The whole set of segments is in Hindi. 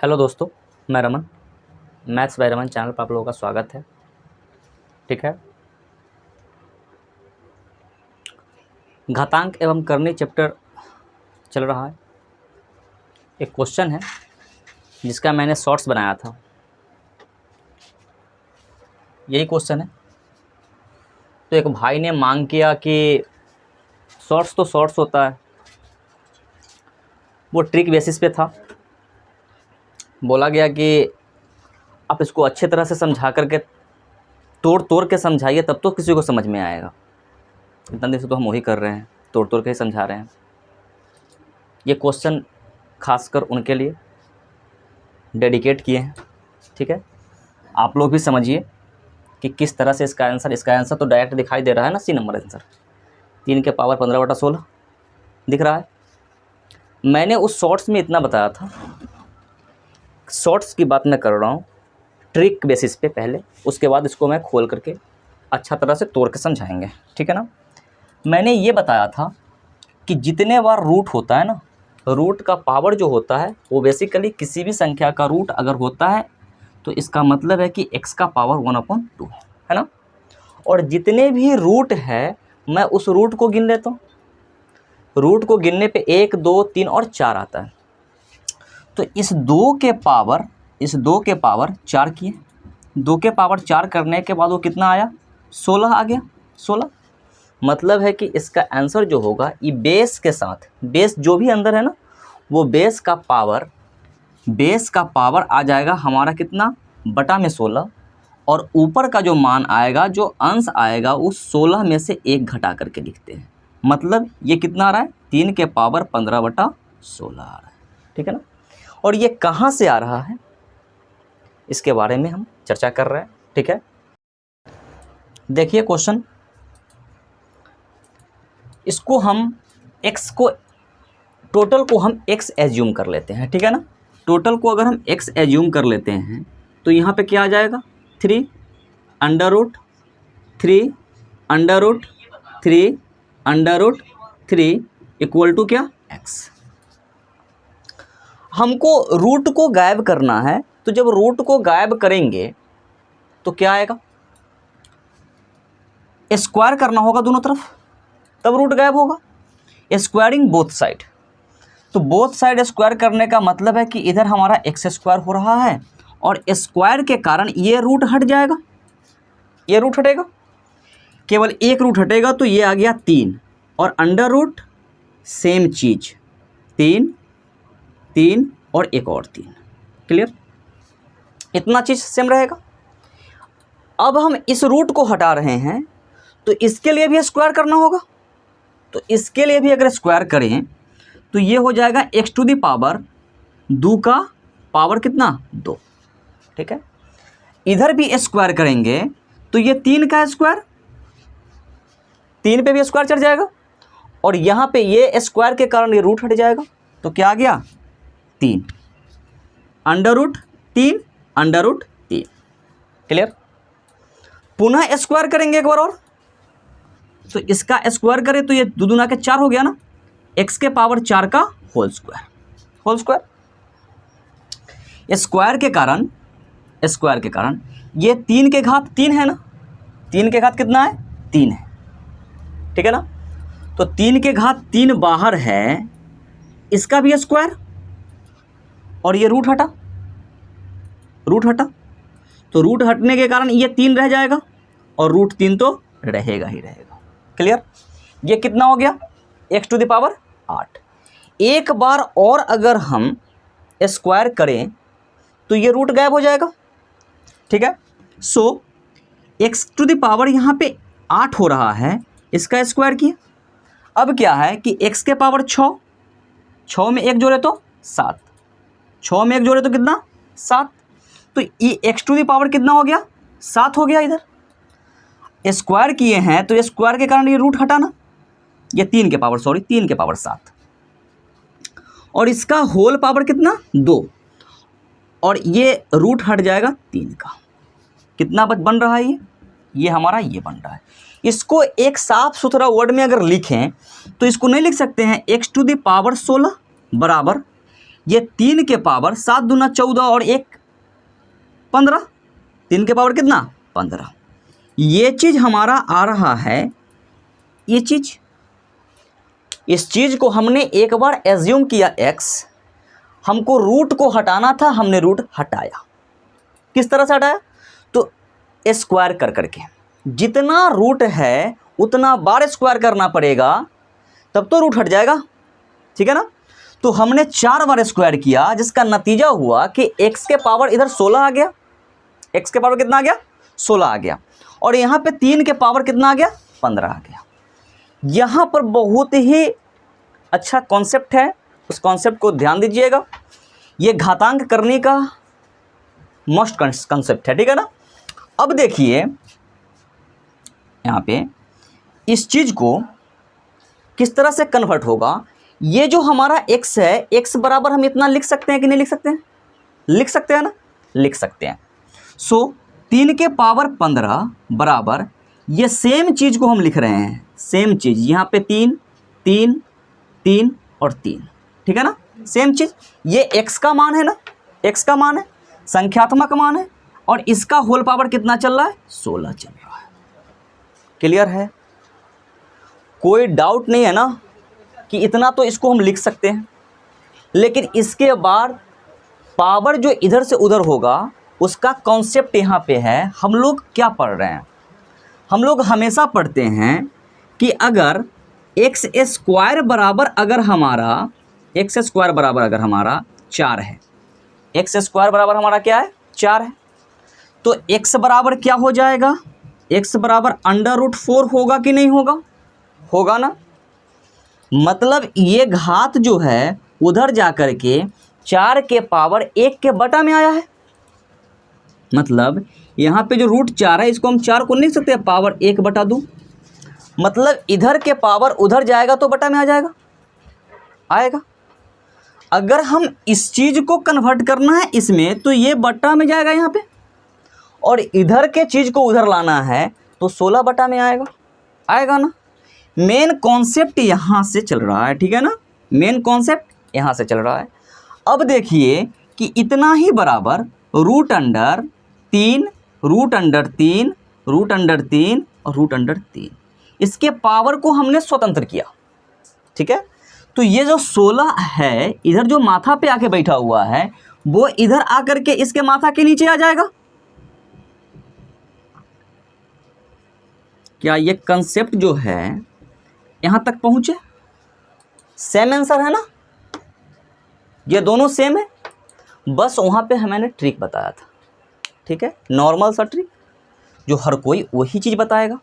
हेलो दोस्तों, मैं Raman. Maths by Raman channel पर आप लोगों का स्वागत है। ठीक है, घातांक एवं करनी चैप्टर चल रहा है। एक क्वेश्चन है जिसका मैंने शॉर्ट्स बनाया था, यही क्वेश्चन है। तो एक भाई ने मांग किया कि शॉर्ट्स तो शॉर्ट्स होता है, वो ट्रिक बेसिस पे था। बोला गया कि आप इसको अच्छे तरह से समझा करके तोड़ तोड़ के समझाइए, तब तो किसी को समझ में आएगा। इतना दिन से तो हम वही कर रहे हैं, तोड़ तोड़ के ही समझा रहे हैं। ये क्वेश्चन खासकर उनके लिए डेडिकेट किए हैं। ठीक है, आप लोग भी समझिए कि किस तरह से इसका आंसर तो डायरेक्ट दिखाई दे रहा है ना। सी नंबर आंसर 3 के पावर 15/16 दिख रहा है। मैंने उस शॉर्ट्स में इतना बताया था, शॉर्ट्स की बात मैं कर रहा हूँ ट्रिक बेसिस पे पहले, उसके बाद इसको मैं खोल करके अच्छा तरह से तोड़ के समझाएंगे। ठीक है ना। मैंने ये बताया था कि जितने बार रूट होता है ना, रूट का पावर जो होता है वो बेसिकली किसी भी संख्या का रूट अगर होता है तो इसका मतलब है कि x का पावर 1/2 है ना। और जितने भी रूट है मैं उस रूट को गिन लेता हूँ। रूट को गिनने पे 1, 2, 3 और 4 आता है। तो इस 2 के पावर 4 किए, 2 के पावर 4 करने के बाद वो कितना आया, 16 आ गया। 16 मतलब है कि इसका आंसर जो होगा ये बेस के साथ, बेस जो भी अंदर है ना, वो बेस का पावर आ जाएगा हमारा कितना, बटा में 16। और ऊपर का जो मान आएगा, जो अंश आएगा, उस 16 में से 1 घटा करके लिखते हैं। मतलब ये कितना आ रहा है, 3 के पावर 15/16 आ रहा है। ठीक है ना। और ये कहाँ से आ रहा है इसके बारे में हम चर्चा कर रहे हैं। ठीक है, देखिए क्वेश्चन, इसको हम x को, टोटल को हम x एज्यूम कर लेते हैं। ठीक है ना। टोटल को अगर हम x एज्यूम कर लेते हैं तो यहाँ पे क्या आ जाएगा, 3 अंडर रूट 3 इक्वल टू क्या, x। हमको रूट को गायब करना है, तो जब रूट को गायब करेंगे तो क्या आएगा, स्क्वायर करना होगा दोनों तरफ, तब रूट गायब होगा। स्क्वायरिंग बोथ साइड, तो बोथ साइड स्क्वायर करने का मतलब है कि इधर हमारा एक्स स्क्वायर हो रहा है और स्क्वायर के कारण ये रूट हट जाएगा, ये रूट हटेगा, केवल एक रूट हटेगा, तो ये आ गया 3। और अंडर रूट सेम चीज, 3 और एक और 3। क्लियर, इतना चीज सेम रहेगा। अब हम इस रूट को हटा रहे हैं तो इसके लिए भी स्क्वायर करना होगा। तो इसके लिए भी अगर स्क्वायर करें तो ये हो जाएगा x⁴ 2 का पावर कितना, 2। ठीक है, इधर भी स्क्वायर करेंगे तो ये 3 का स्क्वायर, 3 पे भी स्क्वायर चढ़ जाएगा और यहाँ पे ये स्क्वायर के कारण ये रूट हट जाएगा। तो क्या आ गया, 3 √3 क्लियर। पुनः स्क्वायर करेंगे एक बार और, तो इसका स्क्वायर करें तो ये 2 दूना के 4 हो गया ना, x के पावर 4 का होल स्क्वायर। स्क्वायर के कारण ये 3 के घात 3 है ना, 3 के घात कितना है, 3 है। ठीक है ना। तो 3 के घात 3 बाहर है, इसका भी स्क्वायर, और ये रूट हटा, तो रूट हटने के कारण ये 3 रह जाएगा और √3 तो रहेगा ही रहेगा। क्लियर, ये कितना हो गया, x⁸ 8। एक बार और अगर हम स्क्वायर करें तो ये रूट गायब हो जाएगा। ठीक है, सो x⁸ यहाँ पे 8 हो रहा है, इसका स्क्वायर किया। अब क्या है कि x के पावर 6, 6 में 1 जोड़े तो 7, 6 में 1 जोड़े तो कितना, 7। तो ये x⁸ कितना हो गया, 7 हो गया। इधर स्क्वायर किए हैं तो स्क्वायर के कारण ये रूट हटाना, ये 3 के पावर 7, और इसका होल पावर कितना, 2, और ये रूट हट जाएगा 3 का। कितना बन रहा है, ये हमारा ये बन रहा है। इसको एक साफ सुथरा वर्ड में अगर लिखें तो इसको नहीं लिख सकते हैं x⁸ 16 बराबर ये 3 के पावर 7 दूना 14 और 1 15, 3 के पावर कितना 15। ये चीज़ हमारा आ रहा है, ये चीज़, इस चीज़ को हमने एक बार एज्यूम किया x, हमको रूट को हटाना था, हमने रूट हटाया। किस तरह से हटाया? तो स्क्वायर कर करके, जितना रूट है उतना बार स्क्वायर करना पड़ेगा, तब तो रूट हट जाएगा, ठीक है ना। तो हमने 4 बार स्क्वायर किया, जिसका नतीजा हुआ कि x के पावर इधर 16 आ गया, x के पावर कितना आ गया 16 आ गया, और यहाँ पे 3 के पावर कितना आ गया 15 आ गया। यहाँ पर बहुत ही अच्छा कॉन्सेप्ट है, उस कॉन्सेप्ट को ध्यान दीजिएगा। ये घातांक करने का मस्ट कॉन्सेप्ट है, ठीक है ना। अब देखिए यहाँ पे इस चीज़ को किस तरह से कन्वर्ट होगा। ये जो हमारा x है, x बराबर हम इतना लिख सकते हैं कि नहीं लिख सकते हैं? लिख सकते हैं ना, लिख सकते हैं। सो 3 के पावर 15 बराबर, ये सेम चीज़ को हम लिख रहे हैं, सेम चीज़ यहाँ पे 3 3 3 और 3, ठीक है ना, सेम चीज़। ये x का मान है ना, x का मान है, संख्यात्मक मान है, और इसका होल पावर कितना चल रहा है 16 चल रहा है। क्लियर है? कोई डाउट नहीं है ना कि इतना तो इसको हम लिख सकते हैं, लेकिन इसके बाद पावर जो इधर से उधर होगा उसका कॉन्सेप्ट यहाँ पे है। हम लोग क्या पढ़ रहे हैं? हम लोग हमेशा पढ़ते हैं कि अगर एक्स स्क्वायर बराबर अगर हमारा 4 है, एक्स स्क्वायर बराबर हमारा क्या है 4 है, तो x बराबर क्या हो जाएगा, x बराबर √4 होगा कि नहीं होगा? होगा ना। मतलब ये घात जो है उधर जा कर के 4 के पावर 1 के बटा में आया है। मतलब यहाँ पे जो √4 है, इसको हम 4 को नहीं लिख सकते पावर 1 बटा 2, मतलब इधर के पावर उधर जाएगा तो बटा में आ जाएगा, आएगा। अगर हम इस चीज़ को कन्वर्ट करना है इसमें, तो ये बटा में जाएगा यहाँ पे, और इधर के चीज़ को उधर लाना है तो 16 बटा में आएगा, आएगा ना। मेन कॉन्सेप्ट यहाँ से चल रहा है, ठीक है ना, मेन कॉन्सेप्ट यहाँ से चल रहा है। अब देखिए कि इतना ही बराबर √3 √3 √3 और √3, इसके पावर को हमने स्वतंत्र किया, ठीक है। तो ये जो 16 है इधर जो माथा पे आके बैठा हुआ है, वो इधर आकर के इसके माथा के नीचे आ जाएगा। क्या ये कंसेप्ट जो है यहाँ तक पहुँचे? सेम आंसर है ना, ये दोनों सेम है, बस वहाँ पे मैंने ट्रिक बताया था, ठीक है, नॉर्मल सा ट्रिक जो हर कोई वही चीज़ बताएगा।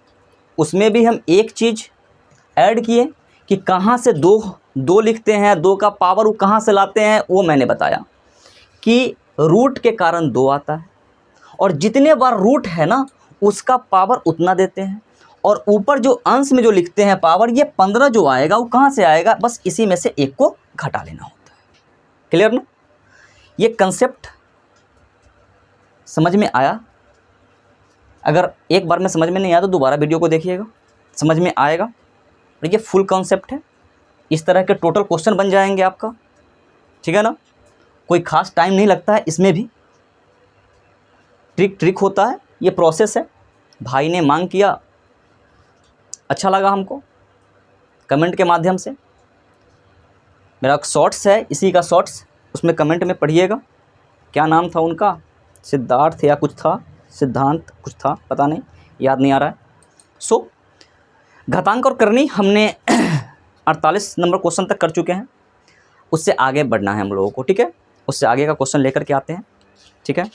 उसमें भी हम एक चीज़ ऐड किए कि कहाँ से दो लिखते हैं, 2 का पावर वो कहाँ से लाते हैं, वो मैंने बताया कि रूट के कारण 2 आता है, और जितने बार रूट है ना उसका पावर उतना देते हैं, और ऊपर जो अंश में जो लिखते हैं पावर, ये 15 जो आएगा वो कहाँ से आएगा, बस इसी में से 1 को घटा लेना होता है। क्लियर ना? ये कंसेप्ट समझ में आया? अगर एक बार में समझ में नहीं आया तो दोबारा वीडियो को देखिएगा, समझ में आएगा। और ये फुल कॉन्सेप्ट है, इस तरह के टोटल क्वेश्चन बन जाएंगे आपका, ठीक है ना। कोई ख़ास टाइम नहीं लगता है, इसमें भी ट्रिक होता है, ये प्रोसेस है। भाई ने मांग किया, अच्छा लगा हमको, कमेंट के माध्यम से। मेरा शॉर्ट्स है, इसी का शॉर्ट्स, उसमें कमेंट में पढ़िएगा। क्या नाम था उनका, सिद्धार्थ या कुछ था, सिद्धांत कुछ था, पता नहीं, याद नहीं आ रहा है। सो घातांक और करनी हमने 48 नंबर क्वेश्चन तक कर चुके हैं, उससे आगे बढ़ना है हम लोगों को, ठीक है। उससे आगे का क्वेश्चन लेकर के आते हैं, ठीक है।